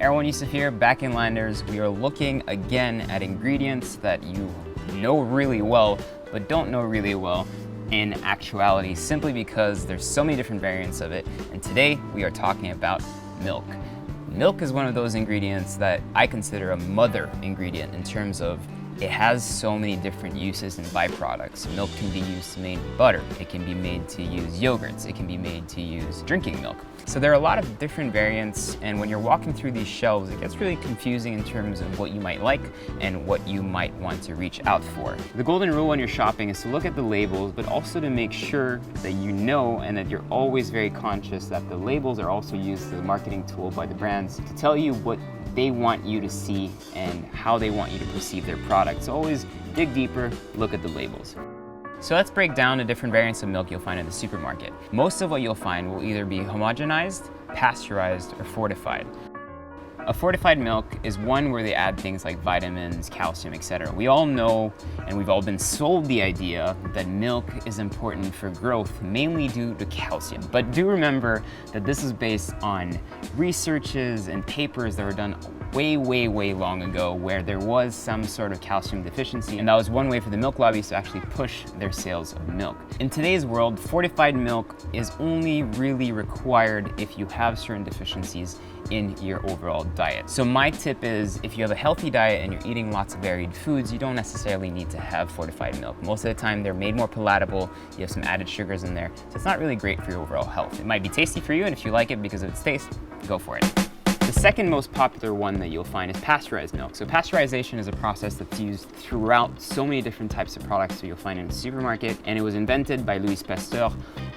Erwan here, back in Landers. We are looking again at ingredients that you know really well, but don't know really well in actuality, simply because there's so many different variants of it. And today we are talking about milk. Milk is one of those ingredients that I consider a mother ingredient in terms of it has so many different uses and byproducts. Milk can be used to make butter. It can be made to use yogurts. It can be made to use drinking milk. So there are a lot of different variants, and when you're walking through these shelves, it gets really confusing in terms of what you might like and what you might want to reach out for. The golden rule when you're shopping is to look at the labels, but also to make sure that you know and that you're always very conscious that the labels are also used as a marketing tool by the brands to tell you what they want you to see and how they want you to perceive their product. So always dig deeper, look at the labels. So let's break down the different variants of milk you'll find in the supermarket. Most of what you'll find will either be homogenized, pasteurized, or fortified. A fortified milk is one where they add things like vitamins, calcium, etc. We all know, and we've all been sold the idea that milk is important for growth, mainly due to calcium. But do remember that this is based on researches and papers that were done way long ago where there was some sort of calcium deficiency, and that was one way for the milk lobbies to actually push their sales of milk. In today's world, fortified milk is only really required if you have certain deficiencies in your overall diet. So my tip is, if you have a healthy diet and you're eating lots of varied foods, you don't necessarily need to have fortified milk. Most of the time they're made more palatable, you have some added sugars in there, so it's not really great for your overall health. It might be tasty for you, and if you like it because of its taste, go for it. The second most popular one that you'll find is pasteurized milk. So pasteurization is a process that's used throughout so many different types of products that you'll find in the supermarket, and it was invented by Louis Pasteur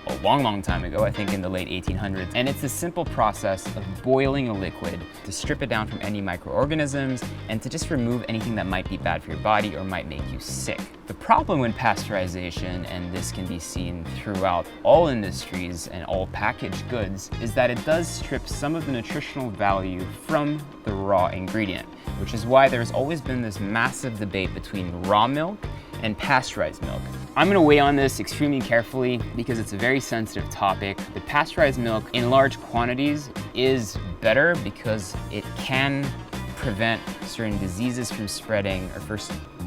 a long time ago, I think in the late 1800s. And it's a simple process of boiling a liquid to strip it down from any microorganisms and to just remove anything that might be bad for your body or might make you sick. The problem with pasteurization, and this can be seen throughout all industries and all packaged goods, is that it does strip some of the nutritional value from the raw ingredient, which is why there's always been this massive debate between raw milk and pasteurized milk. I'm gonna weigh on this extremely carefully because it's a very sensitive topic. The pasteurized milk in large quantities is better because it can prevent certain diseases from spreading or for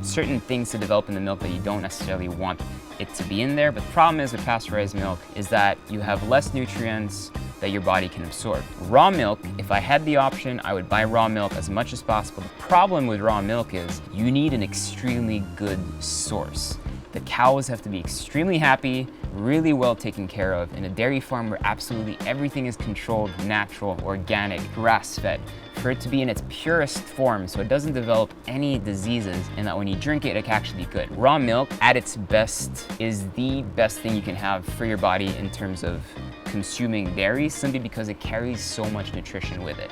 certain things to develop in the milk that you don't necessarily want it to be in there. But the problem is with pasteurized milk is that you have less nutrients that your body can absorb. Raw milk, if I had the option, I would buy raw milk as much as possible. The problem with raw milk is you need an extremely good source. The cows have to be extremely happy, really well taken care of, in a dairy farm where absolutely everything is controlled, natural, organic, grass-fed, for it to be in its purest form so it doesn't develop any diseases, and that when you drink it, it can actually be good. Raw milk, at its best, is the best thing you can have for your body in terms of consuming dairy, simply because it carries so much nutrition with it.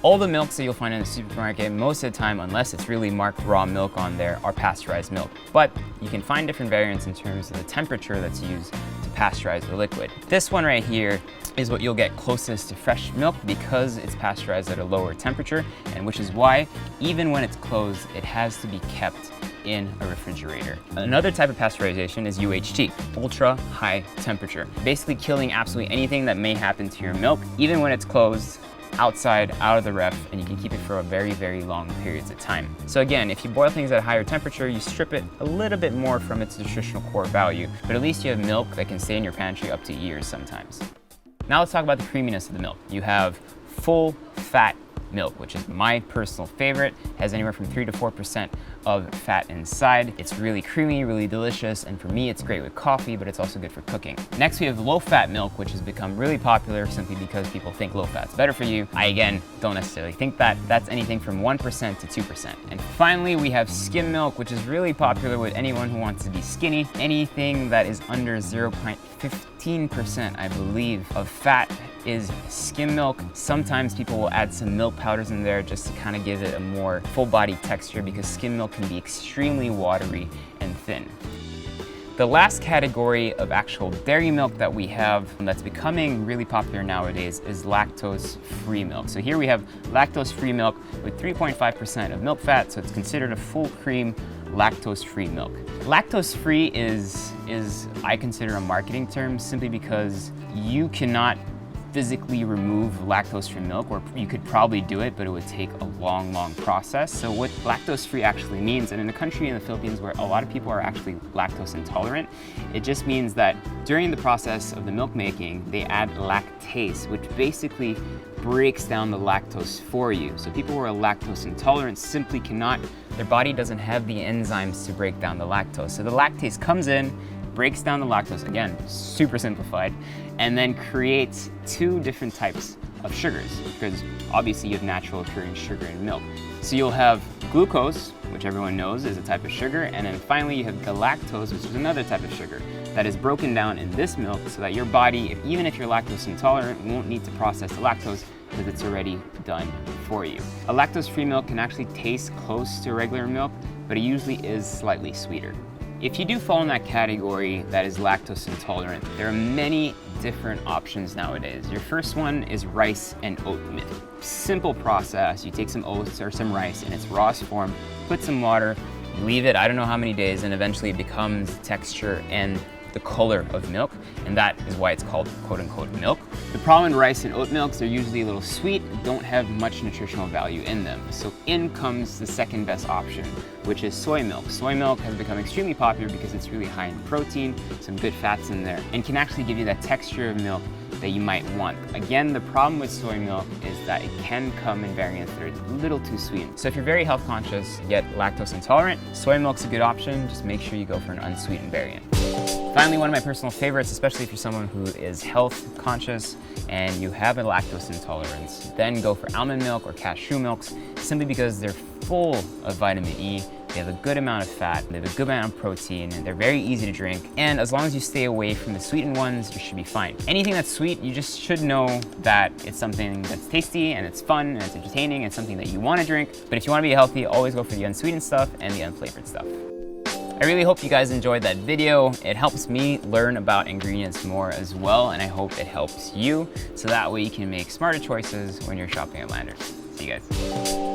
All the milks that you'll find in the supermarket, most of the time, unless it's really marked raw milk on there, are pasteurized milk. But you can find different variants in terms of the temperature that's used to pasteurize the liquid. This one right here is what you'll get closest to fresh milk because it's pasteurized at a lower temperature, and which is why, even when it's closed, it has to be kept in a refrigerator. Another type of pasteurization is UHT, ultra high temperature, basically killing absolutely anything that may happen to your milk, even when it's closed, outside, out of the ref, and you can keep it for a very long periods of time. So again, if you boil things at a higher temperature, you strip it a little bit more from its nutritional core value, but at least you have milk that can stay in your pantry up to years sometimes. Now let's talk about the creaminess of the milk. You have full fat milk, which is my personal favorite. It has anywhere from 3 to 4% of fat inside. It's really creamy, really delicious, and for me it's great with coffee, but it's also good for cooking. Next we have low-fat milk, which has become really popular simply because people think low-fat's better for you. I, again, don't necessarily think that. That's anything from 1% to 2%. And finally we have skim milk, which is really popular with anyone who wants to be skinny. Anything that is under 0.15%, I believe, of fat is skim milk. Sometimes people will add some milk powders in there just to kind of give it a more full body texture, because skim milk can be extremely watery and thin. The last category of actual dairy milk that we have that's becoming really popular nowadays is lactose-free milk. So here we have lactose-free milk with 3.5% of milk fat, so it's considered a full cream lactose-free milk. Lactose-free is I consider a marketing term simply because you cannot physically remove lactose from milk, or you could probably do it, but it would take a long, long process. So what lactose-free actually means, and in a country in the Philippines where a lot of people are actually lactose intolerant, it just means that during the process of the milk making, they add lactase, which basically breaks down the lactose for you. So people who are lactose intolerant simply cannot, their body doesn't have the enzymes to break down the lactose. So the lactase comes in, breaks down the lactose, again, super simplified, and then creates two different types of sugars, because obviously you have natural occurring sugar in milk. So you'll have glucose, which everyone knows is a type of sugar, and then finally you have galactose, which is another type of sugar that is broken down in this milk so that your body, even if you're lactose intolerant, won't need to process the lactose because it's already done for you. A lactose-free milk can actually taste close to regular milk, but it usually is slightly sweeter. If you do fall in that category that is lactose intolerant, there are many different options nowadays. Your first one is rice and oat milk. Simple process. You take some oats or some rice in its rawest form, put some water, leave it I don't know how many days, and eventually it becomes texture and the color of milk, and that is why it's called quote-unquote milk. The problem in rice and oat milks, they're usually a little sweet, don't have much nutritional value in them. So in comes the second best option, which is soy milk. Soy milk has become extremely popular because it's really high in protein, some good fats in there, and can actually give you that texture of milk that you might want. Again, the problem with soy milk is that it can come in variants that are a little too sweet. So if you're very health conscious yet lactose intolerant, soy milk's a good option. Just make sure you go for an unsweetened variant. Finally, one of my personal favorites, especially if you're someone who is health conscious and you have a lactose intolerance, then go for almond milk or cashew milks, simply because they're full of vitamin E, they have a good amount of fat, they have a good amount of protein, and they're very easy to drink. And as long as you stay away from the sweetened ones, you should be fine. Anything that's sweet, you just should know that it's something that's tasty and it's fun and it's entertaining and something that you want to drink. But if you want to be healthy, always go for the unsweetened stuff and the unflavored stuff. I really hope you guys enjoyed that video. It helps me learn about ingredients more as well, and I hope it helps you, so that way you can make smarter choices when you're shopping at Landers. See you guys.